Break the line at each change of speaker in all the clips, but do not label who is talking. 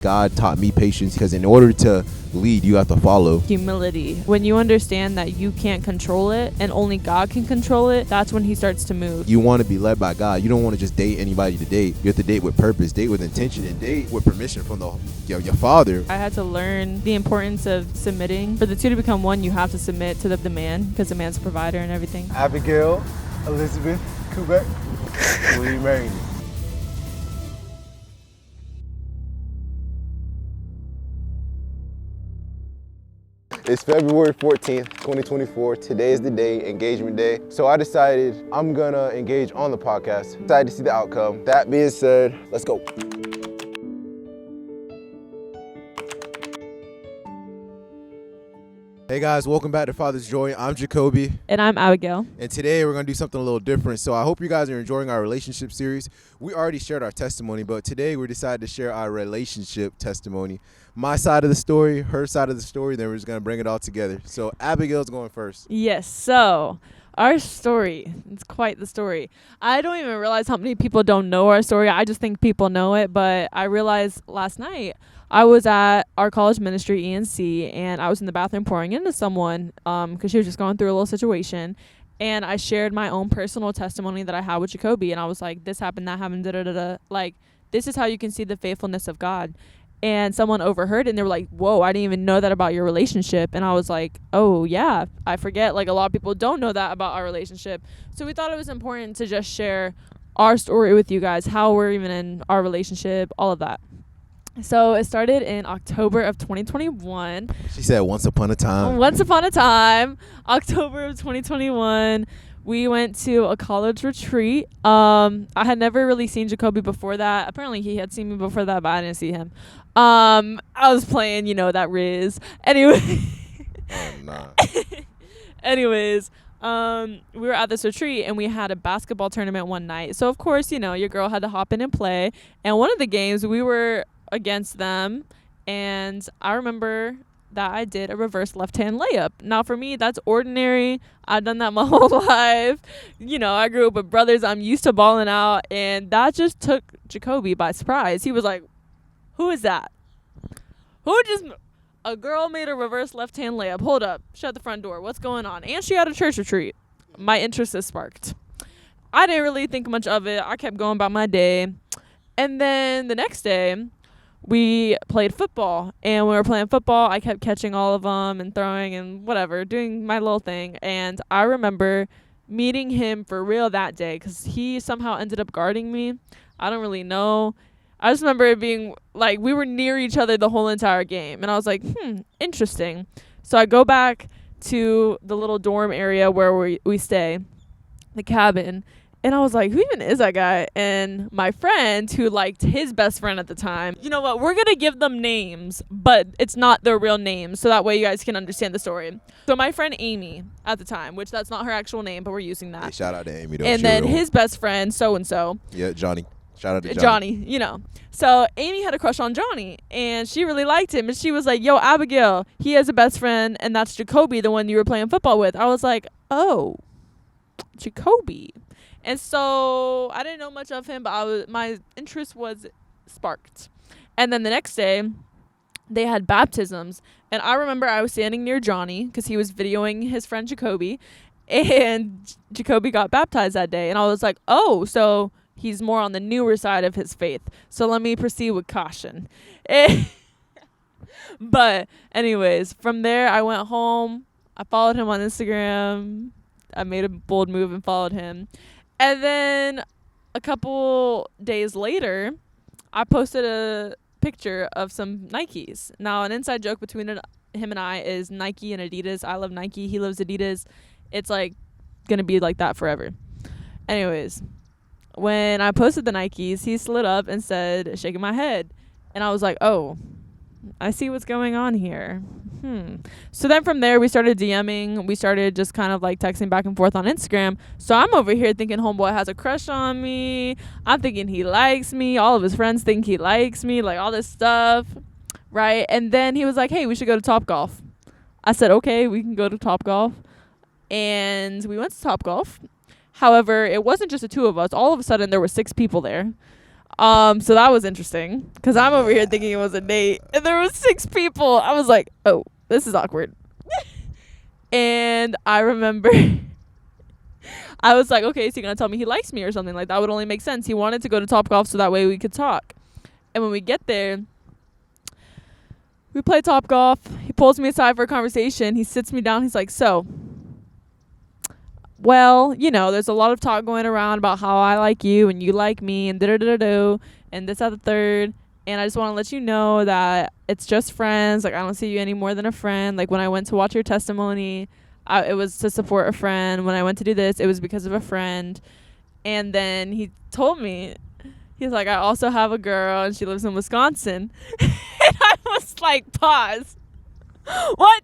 God taught me patience because in order to lead, you have to follow.
Humility. When you understand that you can't control it and only God can control it, that's when he starts to move.
You want to be led by God. You don't want to just date anybody to date. You have to date with purpose, date with intention, and date with permission from your father.
I had to learn the importance of submitting. For the two to become one, you have to submit to the man because the man's a provider and everything.
Abigail Elizabeth Quebec, will you marry me? It's February 14th, 2024. Today is the day, engagement day. So I decided I'm gonna engage on the podcast. Excited to see the outcome. That being said, let's go.
Hey guys, welcome back to Father's Joy. I'm Jakobe.
And I'm Abigail.
And today we're going to do something a little different. So I hope you guys are enjoying our relationship series. We already shared our testimony, but today we decided to share our relationship testimony. My side of the story, her side of the story, then we're just going to bring it all together. So Abigail's going first.
Yes, so our story, it's quite the story. I don't even realize how many people don't know our story. I just think people know it, but I realized last night I was at our college ministry, ENC, and I was in the bathroom pouring into someone because she was just going through a little situation. And I shared my own personal testimony that I had with Jakobe. And I was like, this happened, that happened, da-da-da-da. Like, this is how you can see the faithfulness of God. And someone overheard it, and they were like, whoa, I didn't even know that about your relationship. And I was like, oh, yeah, I forget. Like, a lot of people don't know that about our relationship. So we thought it was important to just share our story with you guys, how we're even in our relationship, all of that. So it started in October of 2021.
She said once upon a time.
Once upon a time, October of 2021, we went to a college retreat. I had never really seen Jakobe before that. Apparently he had seen me before that, but I didn't see him. I was playing, that Riz. Anyway.
Oh, nah.
Anyways, we were at this retreat and we had a basketball tournament one night. So of course, your girl had to hop in and play. And one of the games we were against them, and I remember that I did a reverse left-hand layup. Now for me, that's ordinary. I've done that my whole life. I grew up with brothers. I'm used to balling out, and that just took Jakobe by surprise. He was like, who is that? A girl made a reverse left-hand layup. Hold up, shut the front door. What's going on? And she had a church retreat. My interest is sparked. I didn't really think much of it. I kept going about my day. And then the next day, we played football, and when we were playing football, I kept catching all of them and throwing and whatever, doing my little thing. And I remember meeting him for real that day because he somehow ended up guarding me. I don't really know. I just remember it being like we were near each other the whole entire game, and I was like, interesting. So I go back to the little dorm area where we stay, the cabin. And I was like, who even is that guy? And my friend, who liked his best friend at the time, you know what? We're going to give them names, but it's not their real names. So that way you guys can understand the story. So my friend Amy at the time, which that's not her actual name, but we're using that.
Hey, shout out to Amy. Though.
And then his best friend, so-and-so.
Yeah, Johnny. Shout out to
Johnny. So Amy had a crush on Johnny, and she really liked him. And she was like, yo, Abigail, he has a best friend, and that's Jakobe, the one you were playing football with. I was like, oh, Jakobe. And so I didn't know much of him, but my interest was sparked. And then the next day, they had baptisms. And I remember I was standing near Johnny because he was videoing his friend Jakobe. And Jakobe got baptized that day. And I was like, oh, so he's more on the newer side of his faith. So let me proceed with caution. But anyways, from there, I went home. I followed him on Instagram. I made a bold move and followed him. And then a couple days later, I posted a picture of some Nikes. Now, an inside joke between him and I is Nike and Adidas. I love Nike. He loves Adidas. It's like going to be like that forever. Anyways, when I posted the Nikes, he slid up and said, shaking my head. And I was like, oh, I see what's going on here. So then from there, we started DMing. We started just kind of like texting back and forth on Instagram. So I'm over here thinking homeboy has a crush on me. I'm thinking he likes me. All of his friends think he likes me, like all this stuff, right? And then he was like, hey, we should go to Topgolf. I said, okay, we can go to Topgolf. And we went to Topgolf. However, it wasn't just the two of us. All of a sudden, there were 6 people there. So that was interesting because I'm over here thinking it was a date, and there was 6 people. I was like, oh, this is awkward. And I remember I was like, okay, is he gonna tell me he likes me or something? Like, that would only make sense. He wanted to go to Topgolf so that way we could talk. And when we get there, we play Topgolf. He pulls me aside for a conversation. He sits me down. He's like, so, well, you know, there's a lot of talk going around about how I like you and you like me and da-da-da-da-do and this, that, the third. And I just want to let you know that it's just friends. Like, I don't see you any more than a friend. Like, when I went to watch your testimony, it was to support a friend. When I went to do this, it was because of a friend. And then he told me, he's like, I also have a girl and she lives in Wisconsin. And I was like, pause. What?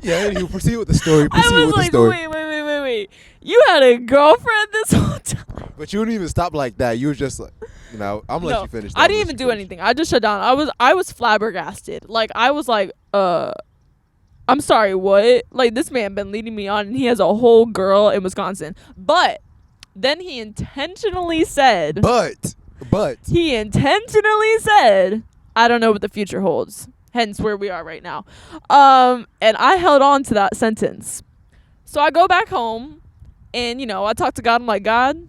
Yeah, anywho, proceed with the story.
I
Proceed
was
with
like,
the story.
wait. You had a girlfriend this whole time?
But you wouldn't even stop like that. You were just like, you know, I'm gonna let you finish.
I didn't even do anything. I just shut down. I was flabbergasted. Like, I was like, I'm sorry, what? Like, this man been leading me on and he has a whole girl in Wisconsin. But then he intentionally said, he intentionally said, I don't know what the future holds. Hence where we are right now. And I held on to that sentence. So I go back home and, you know, I talk to God. I'm like, God,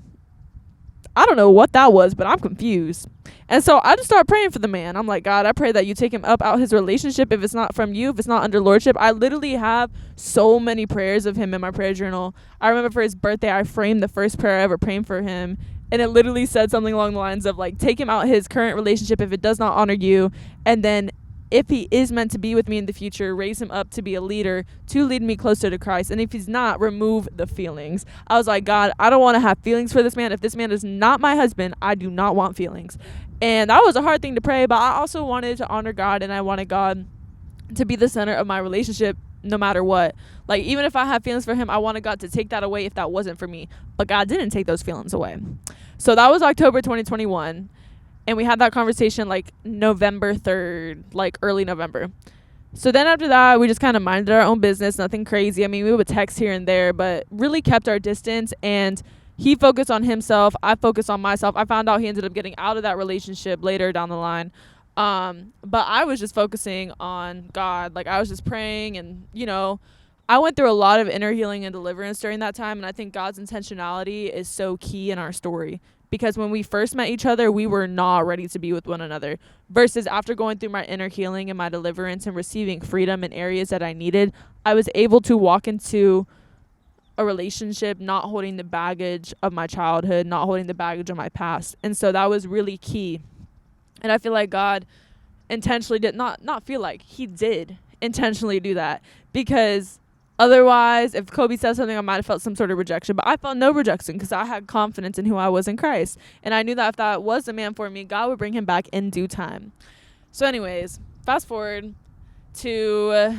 I don't know what that was, but I'm confused. And so I just start praying for the man. I'm like, God, I pray that you take him up out his relationship. If it's not from you, if it's not under lordship. I literally have so many prayers of him in my prayer journal. I remember for his birthday, I framed the first prayer I ever prayed for him. And it literally said something along the lines of, like, take him out his current relationship if it does not honor you. And then if he is meant to be with me in the future, raise him up to be a leader, to lead me closer to Christ. And if he's not, remove the feelings. I was like, God, I don't want to have feelings for this man. If this man is not my husband, I do not want feelings. And that was a hard thing to pray, but I also wanted to honor God, and I wanted God to be the center of my relationship no matter what. Like, even if I have feelings for him, I wanted God to take that away if that wasn't for me. But God didn't take those feelings away. So that was October 2021. And we had that conversation like November 3rd, like early November. So then after that, we just kind of minded our own business, nothing crazy. I mean, we would text here and there, but really kept our distance. And he focused on himself. I focused on myself. I found out he ended up getting out of that relationship later down the line. But I was just focusing on God. Like, I was just praying, and, you know, I went through a lot of inner healing and deliverance during that time. And I think God's intentionality is so key in our story. Because when we first met each other, we were not ready to be with one another. Versus after going through my inner healing and my deliverance and receiving freedom in areas that I needed, I was able to walk into a relationship not holding the baggage of my childhood, not holding the baggage of my past. And so that was really key. And I feel like God intentionally did not feel like he did intentionally do that, because otherwise, if Kobe said something, I might have felt some sort of rejection. But I felt no rejection because I had confidence in who I was in Christ. And I knew that if that was the man for me, God would bring him back in due time. So anyways, fast forward to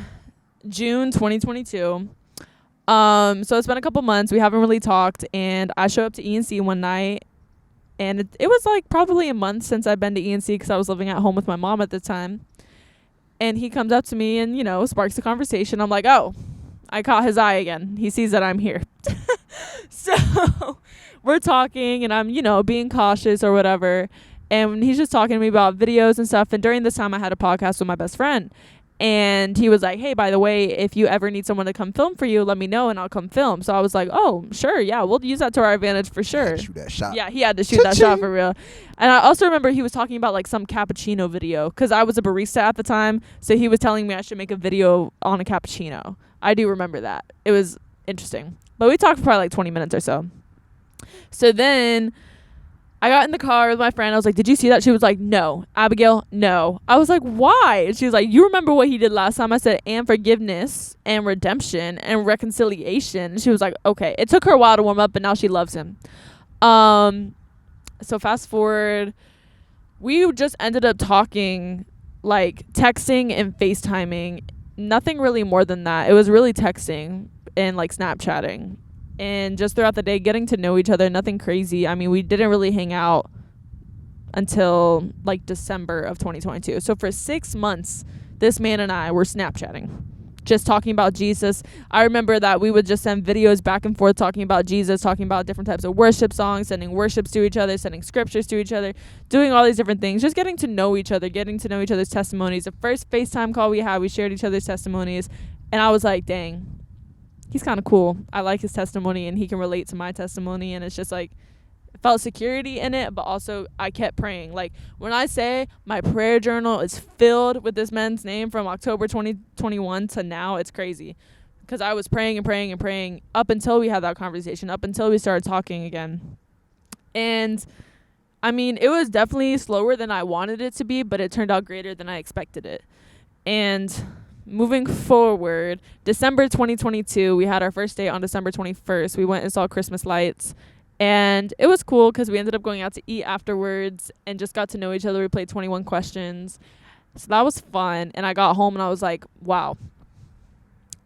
June 2022. So it's been a couple months. We haven't really talked. And I show up to ENC one night. And it was like probably a month since I've been to ENC because I was living at home with my mom at the time. And he comes up to me and, you know, sparks a conversation. I'm like, oh, I caught his eye again. He sees that I'm here. So we're talking and I'm, you know, being cautious or whatever. And he's just talking to me about videos and stuff. And during this time, I had a podcast with my best friend. And he was like, hey, by the way, if you ever need someone to come film for you, let me know and I'll come film. So I was like, oh, sure. Yeah, we'll use that to our advantage for sure.
Shoot that shot.
Yeah, he had to shoot that shot for real. And I also remember he was talking about like some cappuccino video because I was a barista at the time. So he was telling me I should make a video on a cappuccino. I do remember that. It was interesting. But we talked for probably like 20 minutes or so. So then I got in the car with my friend. I was like, did you see that? She was like, no. Abigail, no. I was like, why? And she was like, you remember what he did last time? I said, and forgiveness and redemption and reconciliation. And she was like, okay. It took her a while to warm up, but now she loves him. So fast forward, we just ended up talking, like texting and FaceTiming. Nothing really more than that. It was really texting and like Snapchatting. And just throughout the day, getting to know each other, nothing crazy. I mean, we didn't really hang out until like December of 2022. So for 6 months, this man and I were Snapchatting. just talking about Jesus. I remember that we would just send videos back and forth talking about Jesus, talking about different types of worship songs, sending worships to each other, sending scriptures to each other, doing all these different things, just getting to know each other, getting to know each other's testimonies. The first FaceTime call we had, we shared each other's testimonies, and I was like, dang, he's kind of cool. I like his testimony, and he can relate to my testimony, and it's just like, felt security in it, but also I kept praying. Like, when I say my prayer journal is filled with this man's name from October 2021 to now, it's crazy, because I was praying and praying and praying up until we had that conversation, up until we started talking again. And I mean, it was definitely slower than I wanted it to be, but it turned out greater than I expected it. And moving forward, December 2022, we had our first date on December 21st. We went and saw Christmas lights. And it was cool because we ended up going out to eat afterwards and just got to know each other. We played 21 questions. So that was fun. And I got home and I was like, wow,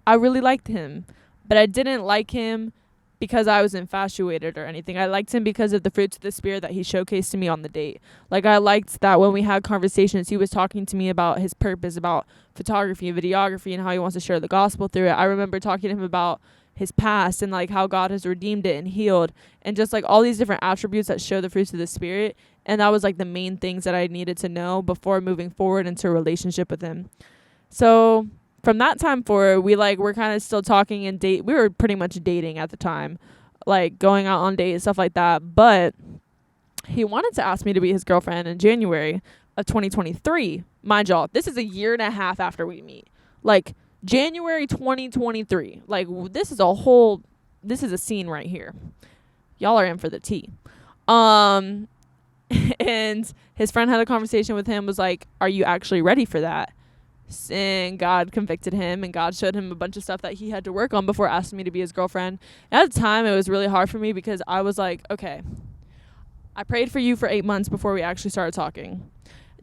I really liked him. But I didn't like him because I was infatuated or anything. I liked him because of the fruits of the Spirit that he showcased to me on the date. Like, I liked that when we had conversations, he was talking to me about his purpose, about photography and videography and how he wants to share the gospel through it. I remember talking to him about his past and like how God has redeemed it and healed, and just like all these different attributes that show the fruits of the Spirit. And that was like the main things that I needed to know before moving forward into a relationship with him. So from that time forward, we're kind of still talking and we were pretty much dating at the time, like going out on dates, stuff like that. But he wanted to ask me to be his girlfriend in January of 2023. Mind y'all, this is a year and a half after we meet. Like, January 2023. Like, this is a scene right here. Y'all are in for the tea. And his friend had a conversation with him, was like, are you actually ready for that? And God convicted him, and God showed him a bunch of stuff that he had to work on before asking me to be his girlfriend. And at the time, it was really hard for me because I was like, okay, I prayed for you for 8 months before we actually started talking.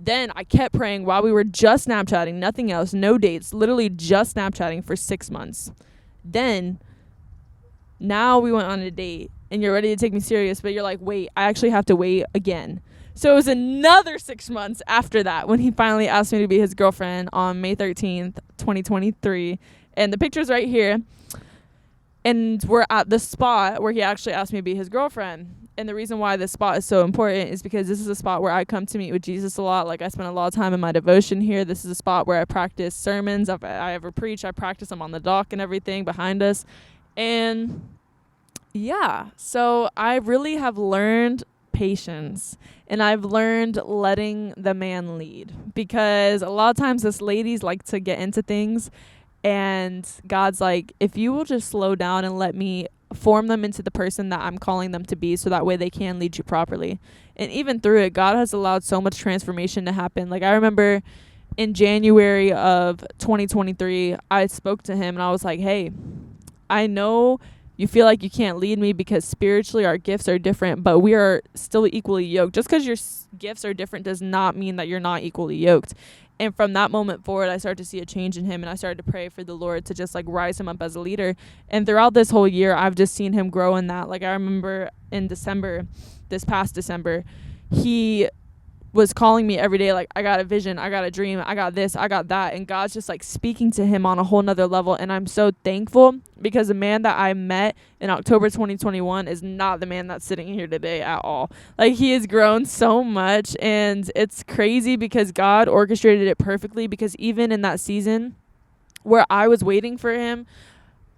Then I kept praying while we were just Snapchatting, nothing else, no dates, literally just Snapchatting for 6 months. Then, now we went on a date, and you're ready to take me serious, but you're like, wait, I actually have to wait again. So it was another 6 months after that when he finally asked me to be his girlfriend on May 13th, 2023. And the picture's right here. And we're at the spot where he actually asked me to be his girlfriend. And the reason why this spot is so important is because this is a spot where I come to meet with Jesus a lot. Like, I spend a lot of time in my devotion here. This is a spot where I practice sermons. If I ever preach, I practice them on the dock and everything behind us. And yeah, so I really have learned patience, and I've learned letting the man lead, because a lot of times us ladies like to get into things, and God's like, if you will just slow down and let me form them into the person that I'm calling them to be, so that way they can lead you properly. And even through it, God has allowed so much transformation to happen. Like, I remember in January of 2023, I spoke to him and I was like, hey, I know you feel like you can't lead me because spiritually our gifts are different, but we are still equally yoked. Just because your gifts are different does not mean that you're not equally yoked. And from that moment forward, I started to see a change in him, and I started to pray for the Lord to just like rise him up as a leader. And throughout this whole year, I've just seen him grow in that. Like, I remember in December, this past December, he was calling me every day, like, I got a vision, I got a dream, I got this, I got that. And God's just like speaking to him on a whole nother level. And I'm so thankful, because the man that I met in October 2021 is not the man that's sitting here today at all. Like, he has grown so much, and it's crazy because God orchestrated it perfectly. Because even in that season where I was waiting for him,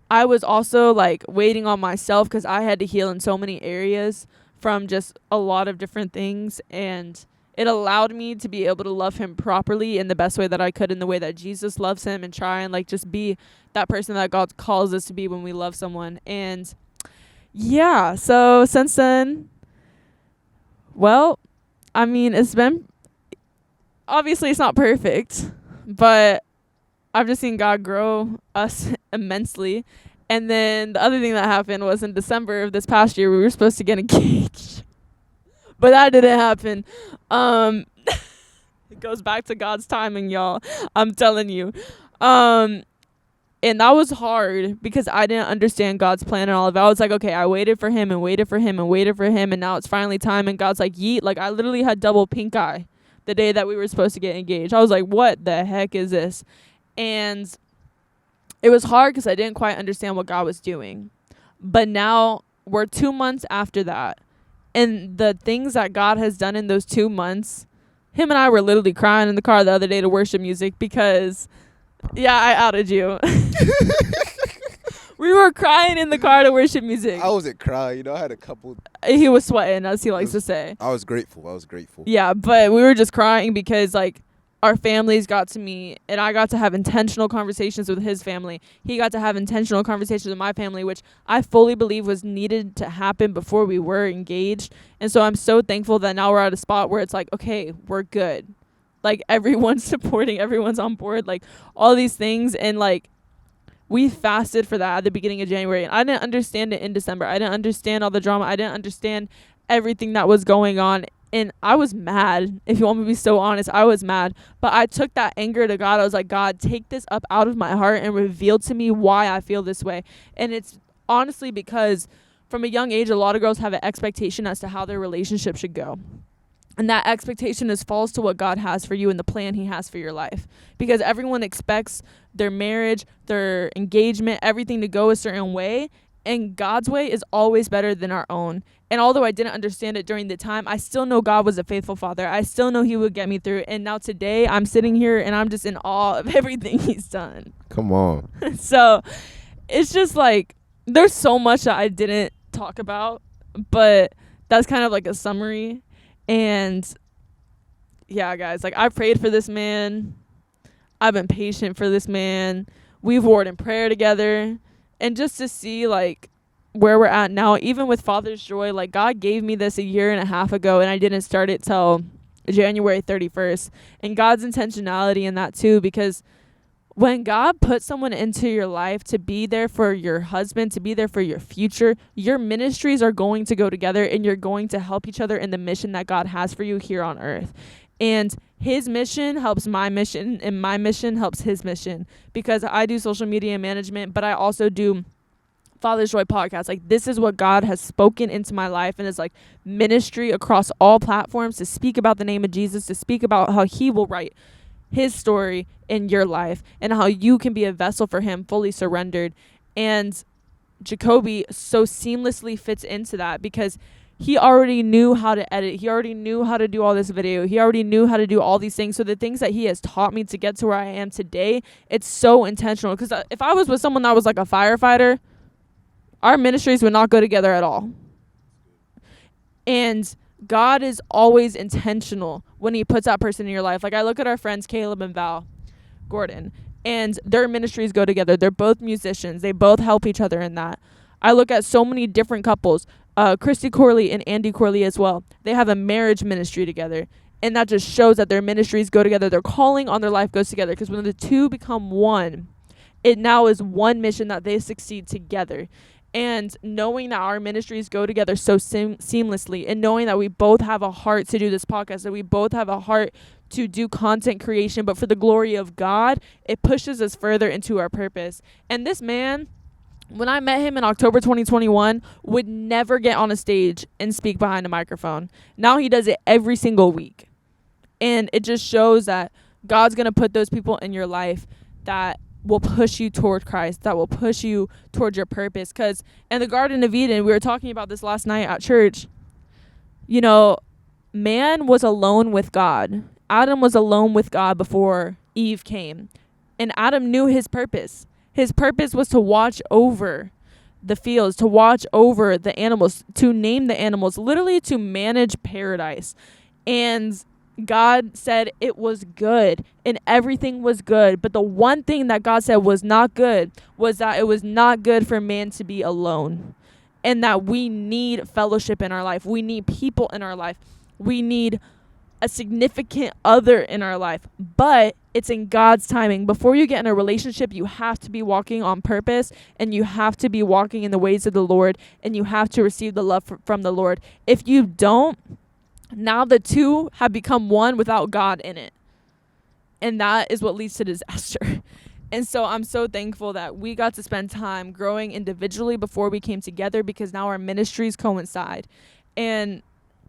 I was also like waiting on myself, because I had to heal in so many areas from just a lot of different things. And it allowed me to be able to love him properly in the best way that I could, in the way that Jesus loves him, and try and like just be that person that God calls us to be when we love someone. And yeah, so since then, well, I mean, obviously it's not perfect, but I've just seen God grow us immensely. And then the other thing that happened was in December of this past year, we were supposed to get engaged. But that didn't happen. It goes back to God's timing, y'all. I'm telling you. And that was hard because I didn't understand God's plan and all of it. I was like, okay, I waited for him and waited for him and waited for him, and now it's finally time. And God's like, yeet. Like, I literally had double pink eye the day that we were supposed to get engaged. I was like, what the heck is this? And it was hard because I didn't quite understand what God was doing. But now we're 2 months after that. And the things that God has done in those 2 months, him and I were literally crying in the car the other day to worship music because, yeah, I outed you. We were crying in the car to worship music.
I wasn't crying, you know. I had a couple.
He was sweating, as he likes to say.
I was grateful. I was grateful.
Yeah, but we were just crying because, like, our families got to meet, and I got to have intentional conversations with his family. He got to have intentional conversations with my family, which I fully believe was needed to happen before we were engaged. And so I'm so thankful that now we're at a spot where it's like, okay, we're good. Like, everyone's supporting, everyone's on board, like, all these things. And, like, we fasted for that at the beginning of January. And I didn't understand it in December. I didn't understand all the drama. I didn't understand everything that was going on. And I was mad. If you want me to be so honest, I was mad. But I took that anger to God. I was like, God, take this up out of my heart and reveal to me why I feel this way. And it's honestly because from a young age, a lot of girls have an expectation as to how their relationship should go. And that expectation is false to what God has for you and the plan he has for your life. Because everyone expects their marriage, their engagement, everything to go a certain way. And God's way is always better than our own. And although I didn't understand it during the time, I still know God was a faithful father. I still know he would get me through. And now today I'm sitting here and I'm just in awe of everything he's done.
Come on.
So it's just like, there's so much that I didn't talk about, but that's kind of like a summary. And yeah, guys, like, I prayed for this man. I've been patient for this man. We've warred in prayer together. And just to see, like, where we're at now, even with Father's Joy, like, God gave me this 1.5 years ago, and I didn't start it till January 31st. And God's intentionality in that, too, because when God puts someone into your life to be there for your husband, to be there for your future, your ministries are going to go together, and you're going to help each other in the mission that God has for you here on earth. And his mission helps my mission, and my mission helps his mission, because I do social media management, but I also do Father's Joy podcast. Like, this is what God has spoken into my life, and it's like ministry across all platforms to speak about the name of Jesus, to speak about how he will write his story in your life and how you can be a vessel for him, fully surrendered. And Jakobe so seamlessly fits into that because he already knew how to edit. He already knew how to do all this video. He already knew how to do all these things. So the things that he has taught me to get to where I am today, it's so intentional. Because if I was with someone that was like a firefighter, our ministries would not go together at all. And God is always intentional when he puts that person in your life. Like, I look at our friends Caleb and Val Gordon, and their ministries go together. They're both musicians. They both help each other in that. I look at so many different couples, Christy Corley and Andy Corley as well. They have a marriage ministry together, and that just shows that their ministries go together. Their calling on their life goes together, because when the two become one, it now is one mission that they succeed together. And knowing that our ministries go together so seamlessly, and knowing that we both have a heart to do this podcast, that we both have a heart to do content creation, but for the glory of God, it pushes us further into our purpose. And this man, when I met him in October 2021, would never get on a stage and speak behind a microphone. Now he does it every single week. And it just shows that God's going to put those people in your life that will push you toward Christ, that will push you towards your purpose. Because in the Garden of Eden, we were talking about this last night at church, you know, man was alone with God. Adam was alone with God before Eve came. And Adam knew his purpose. His purpose was to watch over the fields, to watch over the animals, to name the animals, literally to manage paradise. And God said it was good, and everything was good. But the one thing that God said was not good was that it was not good for man to be alone, and that we need fellowship in our life. We need people in our life. We need a significant other in our life, but it's in God's timing. Before you get in a relationship, you have to be walking on purpose, and you have to be walking in the ways of the Lord, and you have to receive the love from the Lord. If you don't, now the two have become one without God in it. And that is what leads to disaster. And so I'm so thankful that we got to spend time growing individually before we came together, because now our ministries coincide. And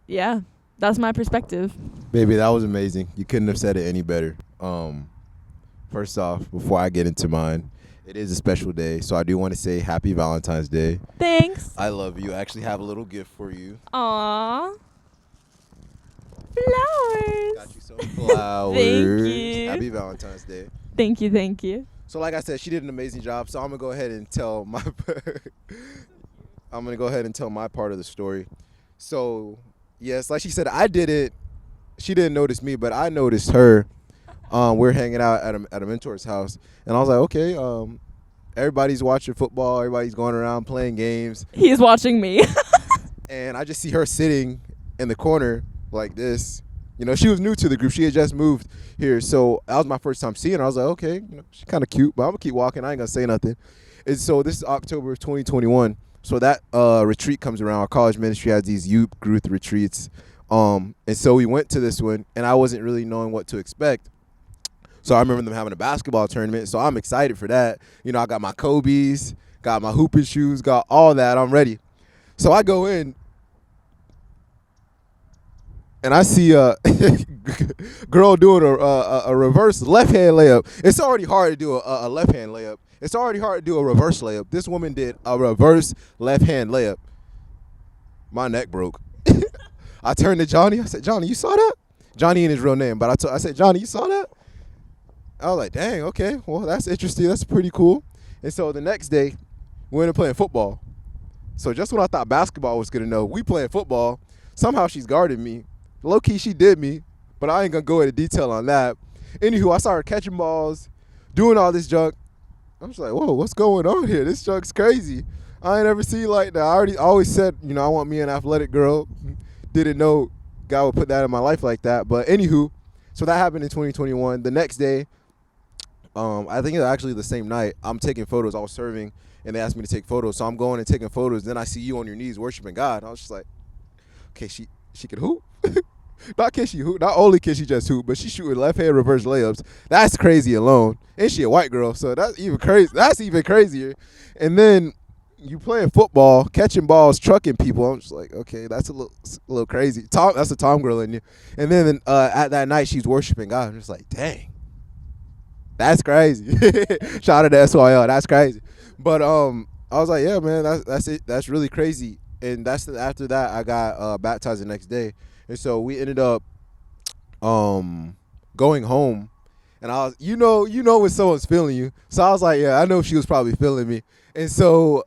yeah, that's my perspective.
Baby, that was amazing. You couldn't have said it any better. First off, before I get into mine, It is a special day, so I do want to say happy Valentine's Day.
Thanks.
I love you. I actually have a little gift for you.
Aww. Flowers.
Got you some flowers.
Thank you.
Happy Valentine's Day.
Thank you. Thank you.
So like I said, she did an amazing job. So I'm gonna go ahead and tell my part of the story. So yes, like she said, I did it. She didn't notice me, but I noticed her. We're hanging out at a mentor's house, and I was like, okay, everybody's watching football, everybody's going around playing games,
He's watching me.
and I just see her sitting in the corner like this. You know, she was new to the group. She had just moved here, so that was my first time seeing her. I was like, okay, you know, she's kind of cute, but I'm gonna keep walking. I ain't gonna say nothing. And so this is October of 2021. So that retreat comes around. Our college ministry has these youth group retreats, and so we went to this one, and I wasn't really knowing what to expect. So I remember them having a basketball tournament, so I'm excited for that. You know, I got my Kobe's, got my hooping shoes, got all that. I'm ready. So I go in, and I see a girl doing a reverse left-hand layup. It's already hard to do a left-hand layup. It's already hard to do a reverse layup. This woman did a reverse left-hand layup. My neck broke. I turned to Johnny. I said, Johnny, you saw that? Johnny ain't his real name, but I said, Johnny, you saw that? I was like, dang, okay. Well, that's interesting. That's pretty cool. And so the next day, we went and playing football. So just when I thought basketball was good enough, we playing football. Somehow she's guarding me. Low-key, she did me, but I ain't going to go into detail on that. Anywho, I saw her catching balls, doing all this junk. I'm just like, whoa, what's going on here? This junk's crazy. I ain't ever seen like that. I always said, you know, I want me an athletic girl. Didn't know God would put that in my life like that. But anywho, so that happened in 2021. The next day, I think it's actually the same night, I'm taking photos. I was serving, and they asked me to take photos. So I'm going and taking photos. Then I see you on your knees worshiping God. I was just like, okay, she can hoop. Not can she hoop. Not only can she just hoop, but she's shooting left-hand reverse layups. That's crazy alone. And she a white girl, so that's even crazy. That's even crazier. And then you playing football, catching balls, trucking people. I'm just like, okay, that's a little crazy. That's a Tom girl in you. And then at that night, she's worshiping God. I'm just like, dang, that's crazy. Shout out to SYL. That's crazy. But I was like, yeah, man, that's it. That's really crazy. And after that, I got baptized the next day. And so we ended up going home, and I was, you know when someone's feeling you. So I was like, yeah, I know she was probably feeling me. And so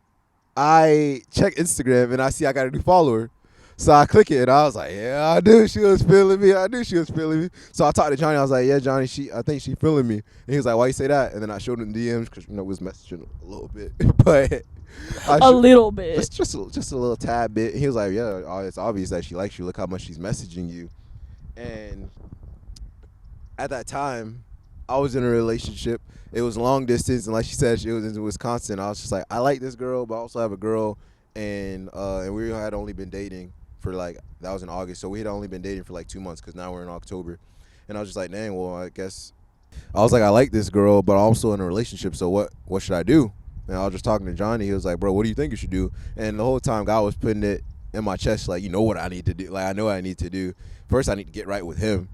I check Instagram, and I see I got a new follower. So I click it, and I was like, yeah, I knew she was feeling me. So I talked to Johnny. I was like, yeah, Johnny, I think she feeling me. And he was like, why you say that? And then I showed him DMs because, we was messaging a little bit. But
A little bit.
It's just a little tad bit. And he was like, yeah, it's obvious that she likes you. Look how much she's messaging you. And at that time, I was in a relationship. It was long distance, and like she said, she was in Wisconsin. I was just like, I like this girl, but I also have a girl, and we had only been dating for that was in August, so we had only been dating for 2 months because now we're in October. And I was just like, dang, well, I guess I was like, I like this girl, but I'm also in a relationship, so what should I do? And I was just talking to Johnny. He was like, bro, what do you think you should do? And the whole time, God was putting it in my chest, like, you know what I need to do. Like, I know what I need to do. First, I need to get right with him.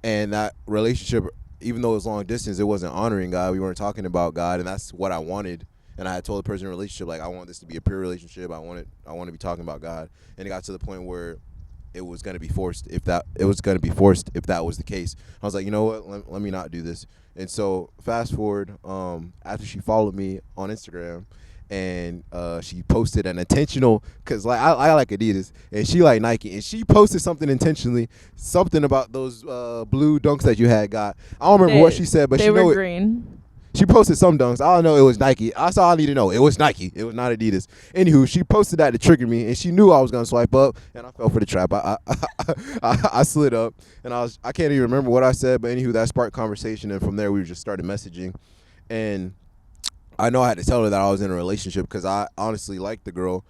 And that relationship, even though it was long distance, it wasn't honoring God. We weren't talking about God, and that's what I wanted. And I had told the person in a relationship, like, I want this to be a pure relationship. I want to be talking about God. And it got to the point where it was going to be forced if that was the case. I was like, you know what? Let me not do this. And so fast forward, after she followed me on Instagram, and she posted an intentional, because I like Adidas, and she like Nike, and she posted something intentionally, something about those blue dunks that you had got. I don't remember what she said, but
they were green.
She posted some dunks. I don't know. It was Nike. That's all I need to know. It was Nike. It was not Adidas. Anywho, she posted that to trigger me, and she knew I was gonna swipe up, and I fell for the trap. I slid up, and I can't even remember what I said, but anywho, that sparked conversation, and from there we just started messaging, and I know I had to tell her that I was in a relationship because I honestly liked the girl,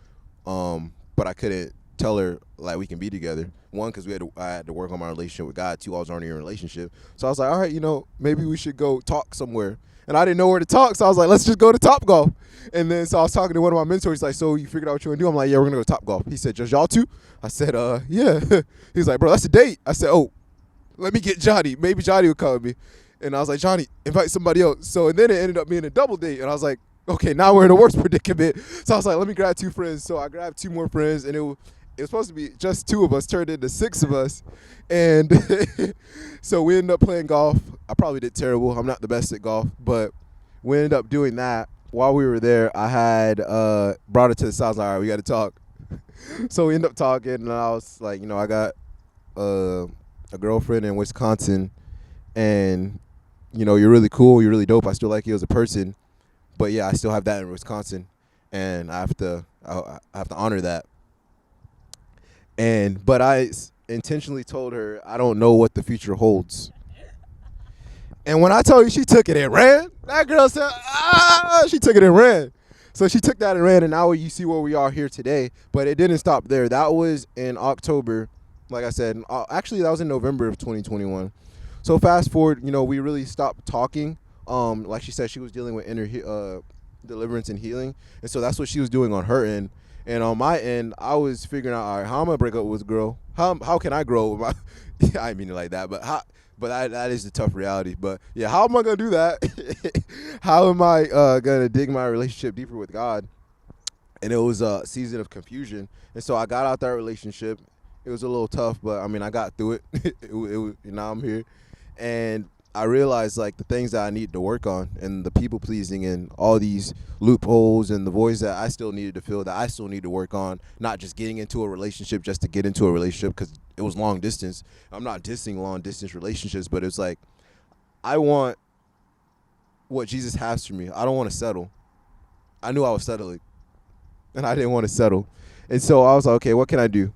but I couldn't tell her like we can be together. One, because I had to work on my relationship with God. Two, I was already in a relationship, so I was like, all right, maybe we should go talk somewhere. And I didn't know where to talk, so I was like, let's just go to Topgolf. And then so I was talking to one of my mentors. He's like, so you figured out what you want to do? I'm like, yeah, we're going to go to Topgolf. He said, just y'all two? I said, yeah. He's like, bro, that's a date. I said, oh, let me get Johnny. Maybe Johnny will come with me. And I was like, Johnny, invite somebody else. So, and then it ended up being a double date. And I was like, okay, now we're in a worse predicament. So I was like, let me grab 2 friends. So I grabbed 2 more friends, and it was supposed to be just 2 of us, turned into 6 of us. And so we ended up playing golf. I probably did terrible. I'm not the best at golf, but we ended up doing that. While we were there, I had brought her to the side. I was like, all right, we got to talk. So we ended up talking, and I was like, I got a girlfriend in Wisconsin, and you're really cool, you're really dope. I still like you as a person, but yeah, I still have that in Wisconsin, and I have to honor that. But I intentionally told her I don't know what the future holds. And when I told you, she took it and ran. That girl said, she took it and ran. So she took that and ran, and now you see where we are here today. But it didn't stop there. That was in October. Like I said, actually, that was in November of 2021. So fast forward, we really stopped talking. Like she said, she was dealing with inner deliverance and healing. And so that's what she was doing on her end. And on my end, I was figuring out, all right, how am I going to break up with a girl? How can I grow? I didn't mean it like that, but that is the tough reality. But yeah, how am I going to do that? How am I going to dig my relationship deeper with God? And it was a season of confusion. And so I got out that relationship. It was a little tough, but I mean, I got through it. Now I'm here. And I realized like the things that I need to work on, and the people pleasing, and all these loopholes, and the voids that I still needed to fill, that I still need to work on. Not just getting into a relationship just to get into a relationship, because it was long distance. I'm not dissing long distance relationships, but it's like I want what Jesus has for me. I don't want to settle. I knew I was settling, and I didn't want to settle. And so I was like, okay, what can I do?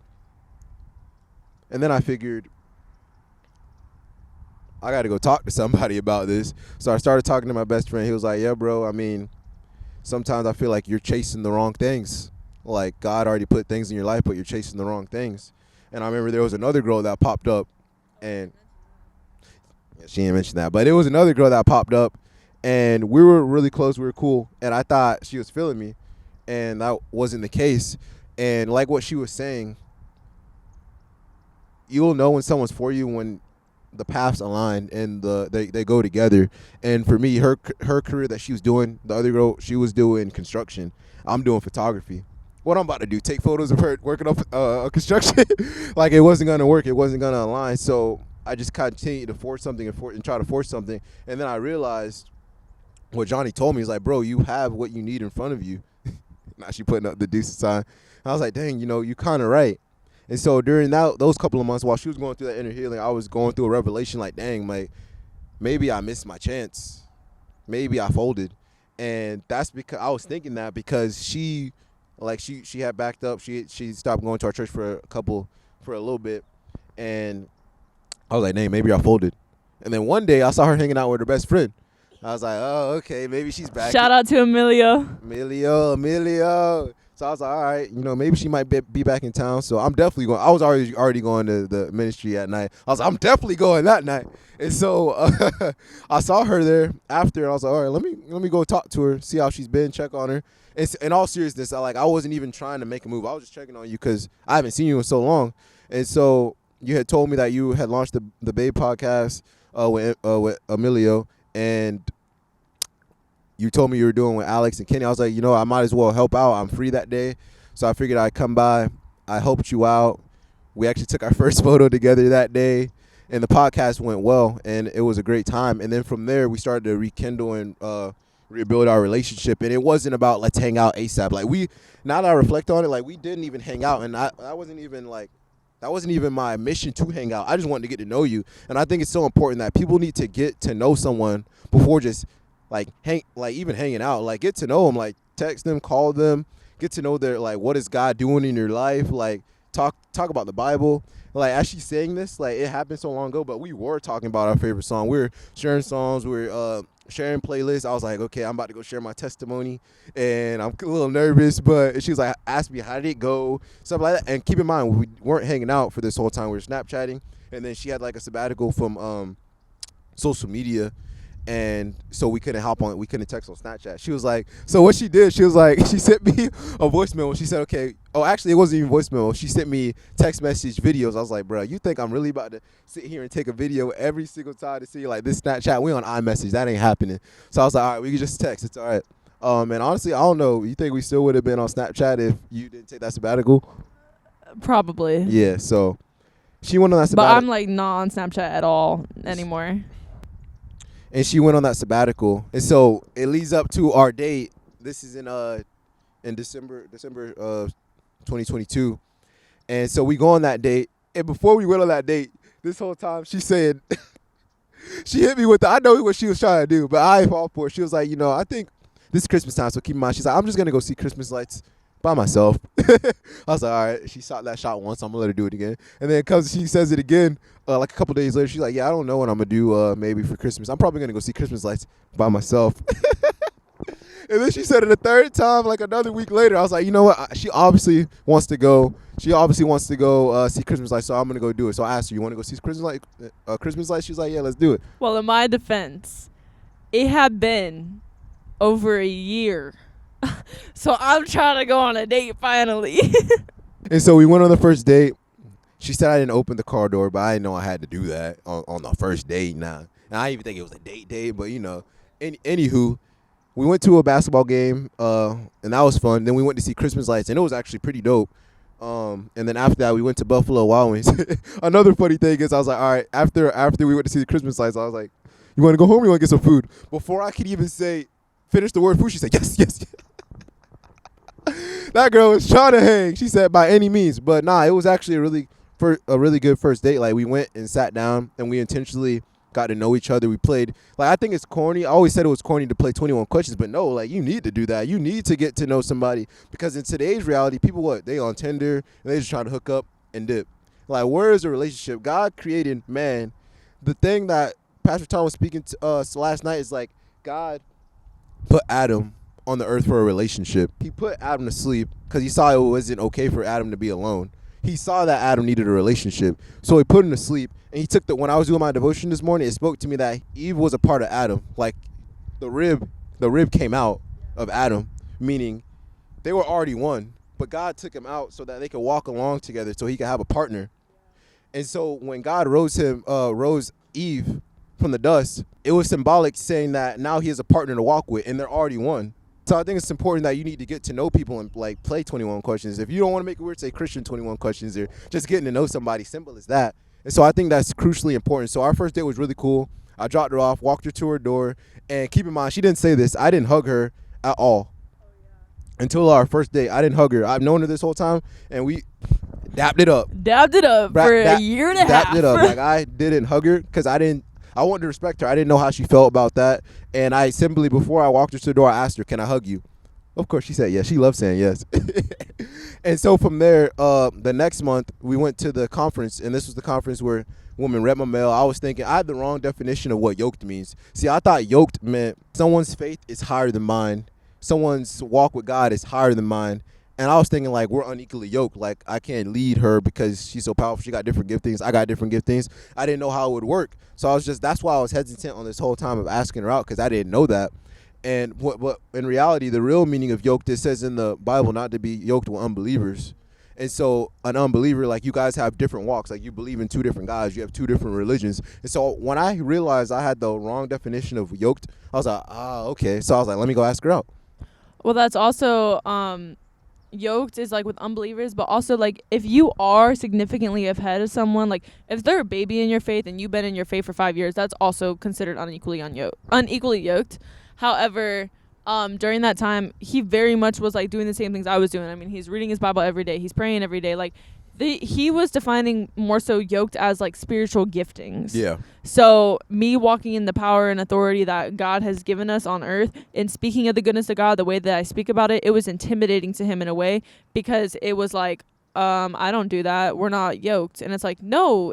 And then I figured, I got to go talk to somebody about this. So I started talking to my best friend. He was like, yeah, bro, I mean, sometimes I feel like you're chasing the wrong things. Like God already put things in your life, but you're chasing the wrong things. And I remember there was another girl that popped up, and she didn't mention that, but it was another girl that popped up, and we were really close. We were cool. And I thought she was feeling me, and that wasn't the case. And like what she was saying, you'll know when someone's for you when the paths align and they go together. And for me, her career that she was doing, the other girl, she was doing construction. I'm doing photography. What I'm about to do, take photos of her working up construction. Like it wasn't going to work. It wasn't going to align. So I just continued to force something and try to force something. And then I realized what Johnny told me. He's like, bro, you have what you need in front of you. Now she putting up the deuce sign. I was like, dang, you kind of right. And so during those couple of months while she was going through that inner healing, I was going through a revelation like, dang, like maybe I missed my chance. Maybe I folded. And that's because I was thinking that because she had backed up. She stopped going to our church for a little bit. And I was like, dang, maybe I folded. And then one day I saw her hanging out with her best friend. I was like, oh, okay, maybe she's back.
Shout out to Emilio.
So I was like, all right, maybe she might be back in town. So I'm definitely going. I was already going to the ministry at night. I was like, I'm definitely going that night. And so I saw her there after, and I was like, all right, let me go talk to her, see how she's been, check on her. And in all seriousness, I wasn't even trying to make a move. I was just checking on you because I haven't seen you in so long. And so you had told me that you had launched the Babe podcast with Emilio, and you told me you were doing with Alex and Kenny. I was like, I might as well help out. I'm free that day. So I figured I'd come by. I helped you out. We actually took our first photo together that day, and the podcast went well, and it was a great time. And then from there, we started to rekindle and rebuild our relationship. And it wasn't about let's hang out ASAP. Now that I reflect on it, we didn't even hang out. And that wasn't even my mission to hang out. I just wanted to get to know you. And I think it's so important that people need to get to know someone before just even hanging out. Get to know them, text them, call them, get to know their what is God doing in your life, talk about the Bible. As she's saying this, it happened so long ago, but we were talking about our favorite song. We were sharing songs, we were sharing playlists. I was like, okay, I'm about to go share my testimony, and I'm a little nervous, but she was like, ask me how did it go, stuff like that. And keep in mind, we weren't hanging out for this whole time. We were Snapchatting, and then she had a sabbatical from social media. And so we couldn't text on Snapchat. She was like, so what she did, she was like, she sent me a voicemail. She said, okay, oh, actually, it wasn't even voicemail. She sent me text message videos. I was like, bro, you think I'm really about to sit here and take a video every single time to see like this Snapchat? We on iMessage. That ain't happening. So I was like, all right, we can just text. It's all right. And honestly, I don't know. You think we still would have been on Snapchat if you didn't take that sabbatical?
Probably.
Yeah, so she went on that
But
sabbatical.
I'm like not on Snapchat at all anymore.
And she went on that sabbatical. And so it leads up to our date. This is in December 2022. And so we go on that date. And before we went on that date, this whole time she said, she hit me with I know what she was trying to do, but I ain't fall for it. She was like, I think this is Christmas time, so keep in mind. She's like, I'm just going to go see Christmas lights by myself. I was like, all right. She shot that shot once. I'm going to let her do it again. And then she says it again like a couple days later. She's like, yeah, I don't know what I'm going to do maybe for Christmas. I'm probably going to go see Christmas lights by myself. And then she said it a third time, like another week later. I was like, you know what? She obviously wants to go. She obviously wants to go see Christmas lights, so I'm gonna go do it. So I asked her, you want to go see Christmas lights? She's like, yeah, let's do it.
Well, in my defense, it had been over a year, so I'm trying to go on a date finally.
And so we went on the first date. She said I didn't open the car door, but I didn't know I had to do that on the first date. Nah, and I didn't even think it was a date, but anywho. We went to a basketball game, and that was fun. Then we went to see Christmas lights, and it was actually pretty dope. And then after that, we went to Buffalo Wild Wings. Another funny thing is, I was like, all right, after we went to see the Christmas lights, I was like, you want to go home or you want to get some food? Before I could even finish the word food, she said, yes. That girl was trying to hang. She said, by any means. But nah, it was actually a really good first date. Like, we went and sat down, and we intentionally got to know each other. We played, like, I think it's corny. I always said it was corny to play 21 questions, but no, like, you need to do that. You need to get to know somebody, because in today's reality, people, they on Tinder, and they just trying to hook up and dip. Like, where is a relationship? God created man. The thing that Pastor Tom was speaking to us last night is, like, God put Adam on the earth for a relationship. He put Adam to sleep because he saw it wasn't okay for Adam to be alone. He saw that Adam needed a relationship, so he put him to sleep. And he took when I was doing my devotion this morning, it spoke to me that Eve was a part of Adam. Like, the rib came out of Adam, meaning they were already one. But God took him out so that they could walk along together, so he could have a partner. And so when God rose Eve from the dust, it was symbolic, saying that now he has a partner to walk with, and they're already one. So I think it's important that you need to get to know people and, like, play 21 questions. If you don't want to make it weird, say Christian 21 questions, or just getting to know somebody. Simple as that. And so I think that's crucially important. So our first date was really cool. I dropped her off, walked her to her door, and keep in mind, she didn't say this, I didn't hug her at all. Until our first date, I didn't hug her. I've known her this whole time, and we dapped it up.
For a year and a half.
Dapped it up. Like, I didn't hug her because I wanted to respect her. I didn't know how she felt about that. And I simply, before I walked her to the door, I asked her, can I hug you? Of course, she said yes. She loves saying yes. And so from there, the next month, we went to the conference. And this was the conference where women read my mail. I was thinking, I had the wrong definition of what yoked means. See, I thought yoked meant someone's faith is higher than mine. Someone's walk with God is higher than mine. And I was thinking, like, we're unequally yoked. Like, I can't lead her because she's so powerful. She got different giftings. I got different giftings. I didn't know how it would work. So that's why I was hesitant on this whole time of asking her out, because I didn't know that. And what in reality, the real meaning of yoked, it says in the Bible not to be yoked with unbelievers. And so an unbeliever, like, you guys have different walks. Like, you believe in two different gods. You have two different religions. And so when I realized I had the wrong definition of yoked, I was like, okay. So I was like, let me go ask her out.
Well, that's also yoked is like with unbelievers, but also, like, if you are significantly ahead of someone, like if they're a baby in your faith and you've been in your faith for 5 years, that's also considered unequally yoked. However, during that time, he very much was like doing the same things I was doing. I mean, he's reading his Bible every day, he's praying every day. Like, he was defining more so yoked as like spiritual giftings.
Yeah.
So me walking in the power and authority that God has given us on earth and speaking of the goodness of God the way that I speak about it, it was intimidating to him in a way, because it was like, I don't do that. We're not yoked. And it's like, no,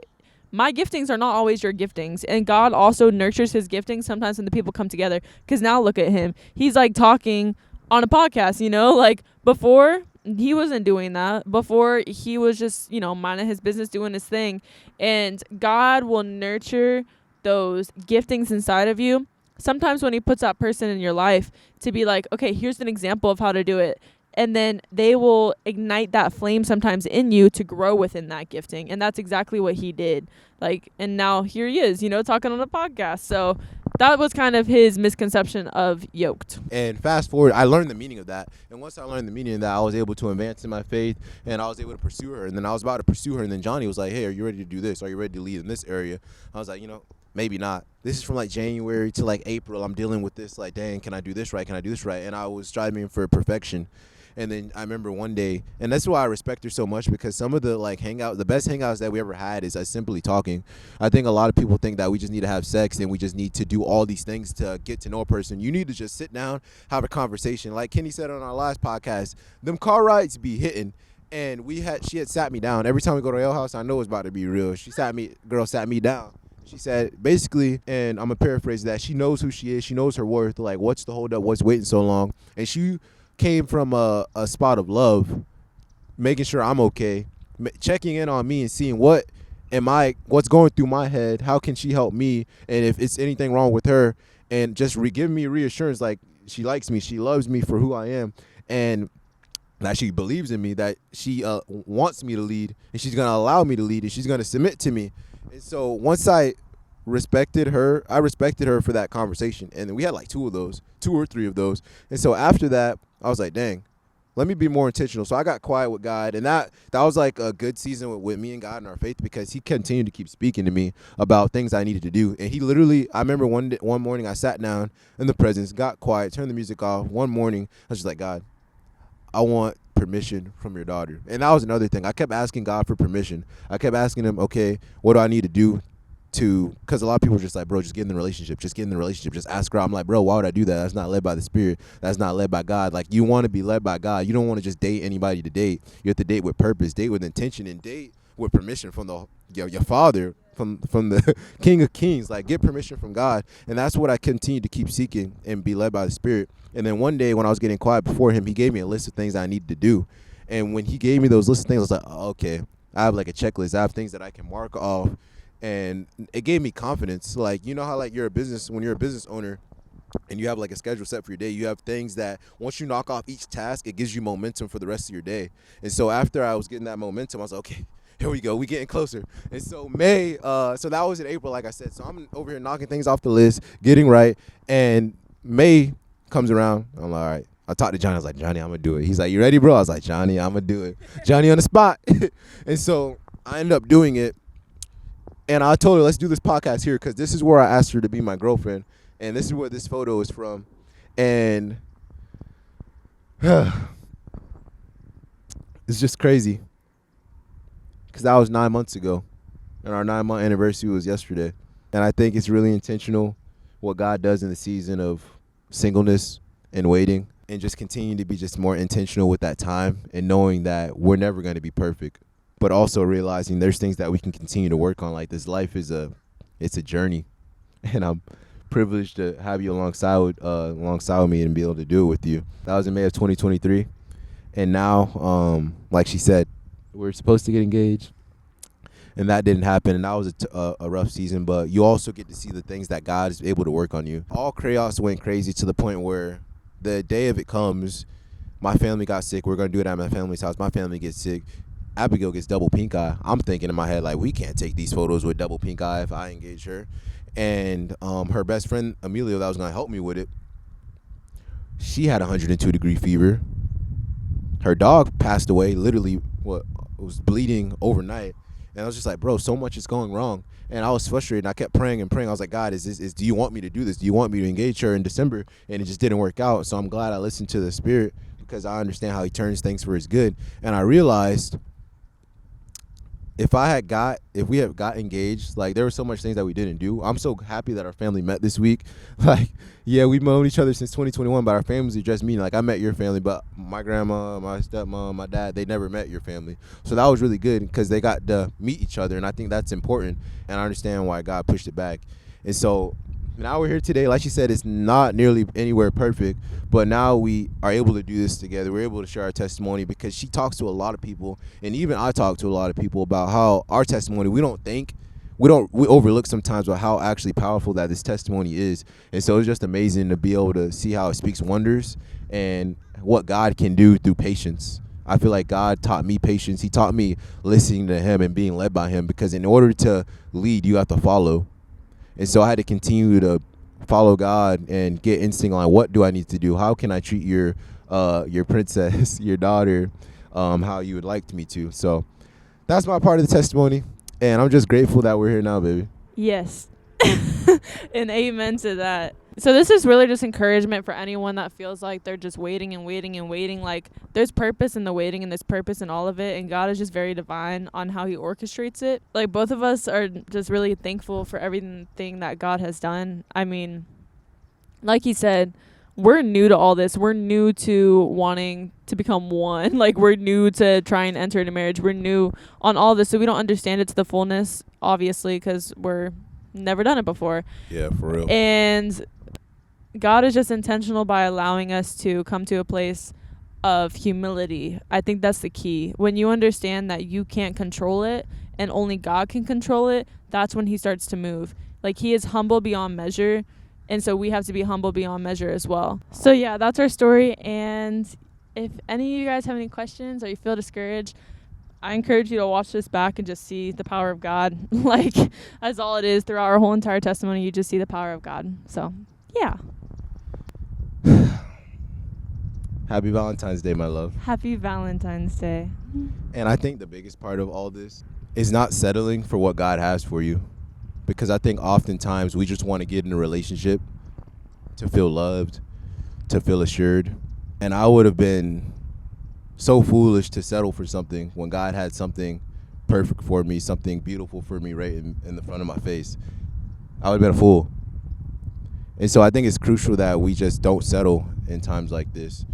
my giftings are not always your giftings. And God also nurtures his giftings sometimes when the people come together. Because now look at him. He's like talking on a podcast, like before he wasn't doing that. Before he was just, minding his business, doing his thing. And God will nurture those giftings inside of you sometimes when he puts that person in your life to be like, okay, here's an example of how to do it. And then they will ignite that flame sometimes in you to grow within that gifting. And that's exactly what he did. Like, and now here he is, talking on a podcast. So that was kind of his misconception of yoked.
And fast forward, I learned the meaning of that. And once I learned the meaning of that, I was able to advance in my faith, and I was able to pursue her. And then I was about to pursue her, and then Johnny was like, hey, are you ready to do this? Are you ready to lead in this area? I was like, maybe not. This is from like January to like April. I'm dealing with this, like, dang, can I do this right? Can I do this right? And I was striving for perfection. And then I remember one day, and that's why I respect her so much, because some of the like the best hangouts that we ever had is us simply talking. I think a lot of people think that we just need to have sex and we just need to do all these things to get to know a person. You need to just sit down, have a conversation. Like Kenny said on our last podcast, them car rides be hitting. And she had sat me down. Every time we go to Ale House, I know it's about to be real. Girl sat me down. She said, basically, and I'm going to paraphrase that, she knows who she is. She knows her worth. Like, what's the hold up? What's waiting so long? And she came from a spot of love, making sure I'm okay, checking in on me and seeing what's going through my head, how can she help me, and if it's anything wrong with her, and just giving me reassurance, like she likes me, she loves me for who I am, and that she believes in me, that she wants me to lead, and she's going to allow me to lead, and she's going to submit to me. And so once I respected her for that conversation, and we had like two or three of those. And so after that, I was like, dang, let me be more intentional. So I got quiet with God, and that was like a good season with me and God and our faith, because he continued to keep speaking to me about things I needed to do. And he literally, I remember one morning I sat down in the presence, got quiet, turned the music off. One morning I was just like, God, I want permission from your daughter. And that was another thing. I kept asking God for permission. I kept asking him, okay, what do I need to do because a lot of people are just like, bro, just get in the relationship, just ask her out. I'm like, bro, why would I do that? That's not led by the Spirit. That's not led by God. Like, you want to be led by God. You don't want to just date anybody to date. You have to date with purpose, date with intention, and date with permission from your Father, from the King of Kings. Like, get permission from God. And that's what I continue to keep seeking and be led by the Spirit. And then one day when I was getting quiet before him, he gave me a list of things I needed to do. And when he gave me those list of things, I was like, oh, okay, I have like a checklist. I have things that I can mark off. And it gave me confidence. Like, you know how like when you're a business owner and you have like a schedule set for your day, you have things that once you knock off each task, it gives you momentum for the rest of your day. And so after I was getting that momentum, I was like, okay, here we go. We getting closer. And so so that was in April, like I said. So I'm over here knocking things off the list, getting right. And May comes around. I'm like, all right. I talked to Johnny. I was like, Johnny, I'm going to do it. He's like, you ready, bro? I was like, Johnny, I'm going to do it. Johnny on the spot. And so I ended up doing it. And I told her, let's do this podcast here, because this is where I asked her to be my girlfriend. And this is where this photo is from. And it's just crazy, because that was 9 months ago. And our 9-month anniversary was yesterday. And I think it's really intentional what God does in the season of singleness and waiting, and just continue to be just more intentional with that time, and knowing that we're never going to be perfect, but also realizing there's things that we can continue to work on. Like, this life is it's a journey, and I'm privileged to have you alongside with me and be able to do it with you. That was in May of 2023, and now, like she said, we're supposed to get engaged, and that didn't happen, and that was a rough season. But you also get to see the things that God is able to work on you. All chaos went crazy to the point where the day of it comes, my family got sick. We're going to do it at my family's house. My family gets sick. Abigail gets double pink eye. I'm thinking in my head, like, we can't take these photos with double pink eye if I engage her. And her best friend, Amelia, that was going to help me with it, she had 102-degree fever. Her dog passed away, literally, was bleeding overnight. And I was just like, bro, so much is going wrong. And I was frustrated, and I kept praying and praying. I was like, God, do you want me to do this? Do you want me to engage her in December? And it just didn't work out. So I'm glad I listened to the Spirit, because I understand how he turns things for his good. And I realized if we had got engaged, like, there were so much things that we didn't do. I'm so happy that our family met this week. Like, yeah, we've known each other since 2021, but our families are just meeting. Like, I met your family, but my grandma, my stepmom, my dad, they never met your family. So that was really good, because they got to meet each other, and I think that's important, and I understand why God pushed it back. And so now we're here today. Like she said, it's not nearly anywhere perfect, but now we are able to do this together. We're able to share our testimony, because she talks to a lot of people, and even I talk to a lot of people about how our testimony, we don't think we overlook sometimes about how actually powerful that this testimony is. And so it's just amazing to be able to see how it speaks wonders and what God can do through patience. I feel like God taught me patience. He taught me listening to him and being led by him, because in order to lead, you have to follow. And so I had to continue to follow God and get instinct on what do I need to do? How can I treat your princess, your daughter, how you would like me to? So that's my part of the testimony. And I'm just grateful that we're here now, baby.
Yes. And amen to that. So this is really just encouragement for anyone that feels like they're just waiting and waiting and waiting. Like, there's purpose in the waiting and there's purpose in all of it. And God is just very divine on how he orchestrates it. Like, both of us are just really thankful for everything that God has done. I mean, like he said, we're new to all this. We're new to wanting to become one. Like, we're new to try and enter into marriage. We're new on all this. So we don't understand it to the fullness, obviously, because we're never done it before.
Yeah, for real.
And God is just intentional by allowing us to come to a place of humility. I think that's the key. When you understand that you can't control it and only God can control it, that's when he starts to move. Like, he is humble beyond measure. And so we have to be humble beyond measure as well. So yeah, that's our story. And if any of you guys have any questions or you feel discouraged, I encourage you to watch this back and just see the power of God. Like, that's all it is. Throughout our whole entire testimony, you just see the power of God. So yeah.
Happy Valentine's Day, my love.
Happy Valentine's Day.
And I think the biggest part of all this is not settling for what God has for you. Because I think oftentimes we just want to get in a relationship to feel loved, to feel assured. And I would have been so foolish to settle for something when God had something perfect for me, something beautiful for me right in the front of my face. I would have been a fool. And so I think it's crucial that we just don't settle in times like this.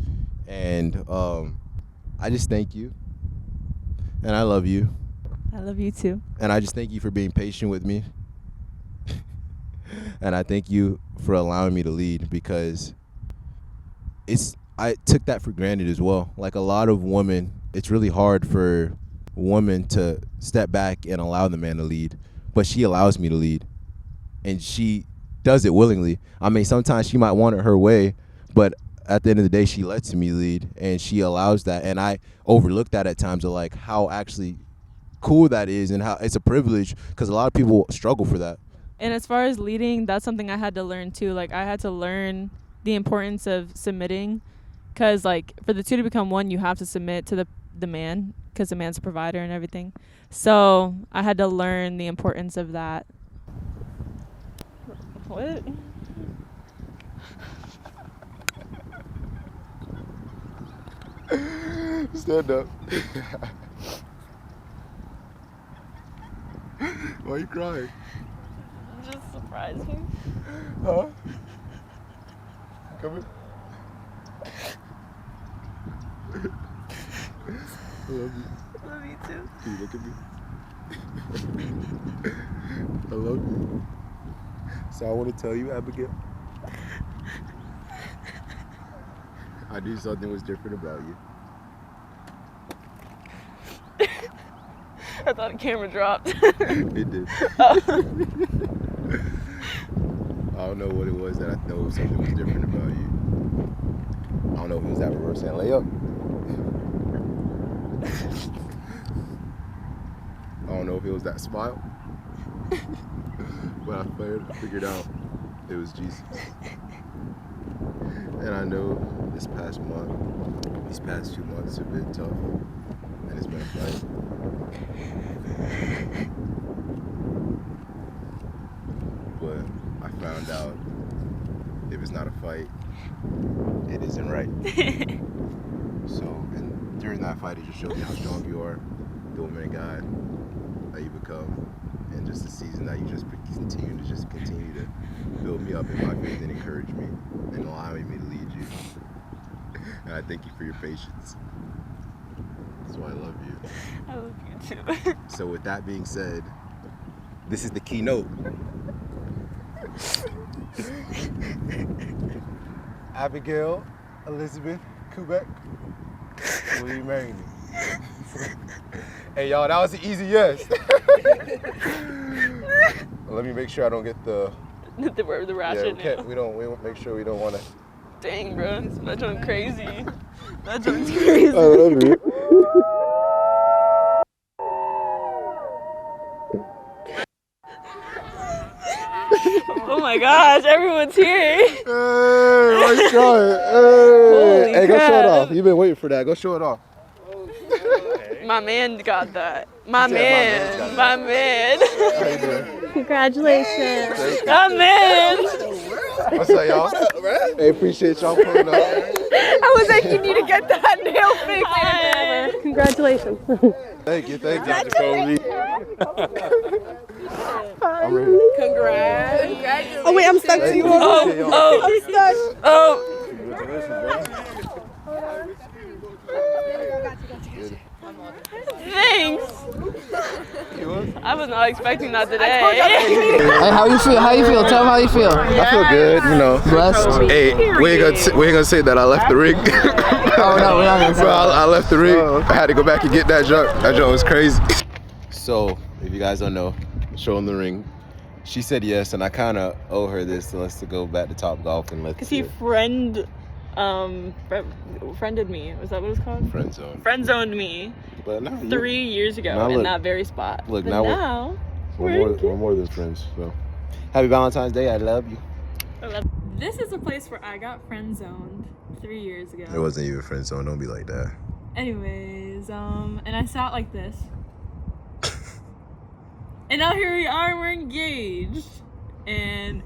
And I just thank you. And I love you.
I love you too.
And I just thank you for being patient with me. And I thank you for allowing me to lead, because I took that for granted as well. Like, a lot of women, it's really hard for women to step back and allow the man to lead. But she allows me to lead. And she does it willingly. I mean, sometimes she might want it her way, but at the end of the day, she lets me lead, and she allows that. And I overlook that at times, of like how actually cool that is, and how it's a privilege, because a lot of people struggle for that.
And as far as leading, that's something I had to learn too. Like, I had to learn the importance of submitting, because like, for the two to become one, you have to submit to the man, because the man's a provider and everything. So I had to learn the importance of that. What?
Stand up. Why are you crying?
Just surprised me.
Huh? Come here. I love you.
Love you too.
Can you look at me? I love you. So I want to tell you, Abigail, I knew something was different about you.
I thought the camera dropped.
It did. I don't know what it was that I thought something was different about you. I don't know if it was that reverse hand layup. I don't know if it was that smile. But I figured out it was Jesus. And I know these past 2 months have been tough. And it's been a fight. But I found out if it's not a fight, it isn't right. So, and during that fight, it just showed me how strong you are, the woman of God that you become, and just the season that you just continue to build me up in my faith and encourage me and allowing me to lead you. And I thank you for your patience. That's why I love you.
I love you too.
So with that being said, this is the keynote. Abigail Elizabeth Kubek, will you marry me?
Hey, y'all, that was an easy yes. Let me make sure I don't get the
the ratchet.
we don't make sure we don't want to.
Dang, bro, that joint crazy. That joint's crazy.
I love you.
Oh my gosh, everyone's here.
Hey, nice try.
Holy
Hey, go show it
crap.
off. You've been waiting for that. Go show it off.
My man got that. My
said
man.
my
My man.
How you doing?
Congratulations.
My man.
What's up, y'all? Hey, appreciate y'all pulling up.
I was like, you need to get that nail fixed.
Congratulations.
Thank you, Jakobe. I'm ready.
Congrats.
Oh wait, I'm stuck to you.
I'm stuck. Oh. Thanks. I was not expecting that today.
Hey, how you feel? How you feel? Tell them how you feel.
I feel good, you know.
Blessed.
Hey, we ain't gonna say that I left the ring.
Oh no, we're not gonna say
Bro,
that.
I left the ring. I had to go back and get that junk. That junk was crazy. So, if you guys don't know, showing the ring. She said yes, and I kind of owe her this. So let's go back to Top Golf and let's
Cause
see
he
it.
friended me. Was that what it's called?
Friend zone.
Friend zoned me
But no,
3 years ago
Now
in
look.
that very spot.
Look,
But
now
now
we're more than friends. So, happy Valentine's Day. I love you.
this is a place where I got friend zoned 3 years ago.
It wasn't even friend zone. Don't be like that.
Anyways, and I sat like this. And now here we are, we're engaged. And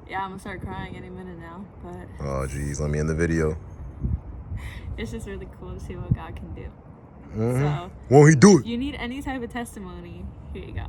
yeah, I'm gonna start crying any minute now. But
Oh, geez. Let me end the video.
it's just really cool to see what God can do.
Mm-hmm.
So
Won't he do
if you need any type of testimony, here you go.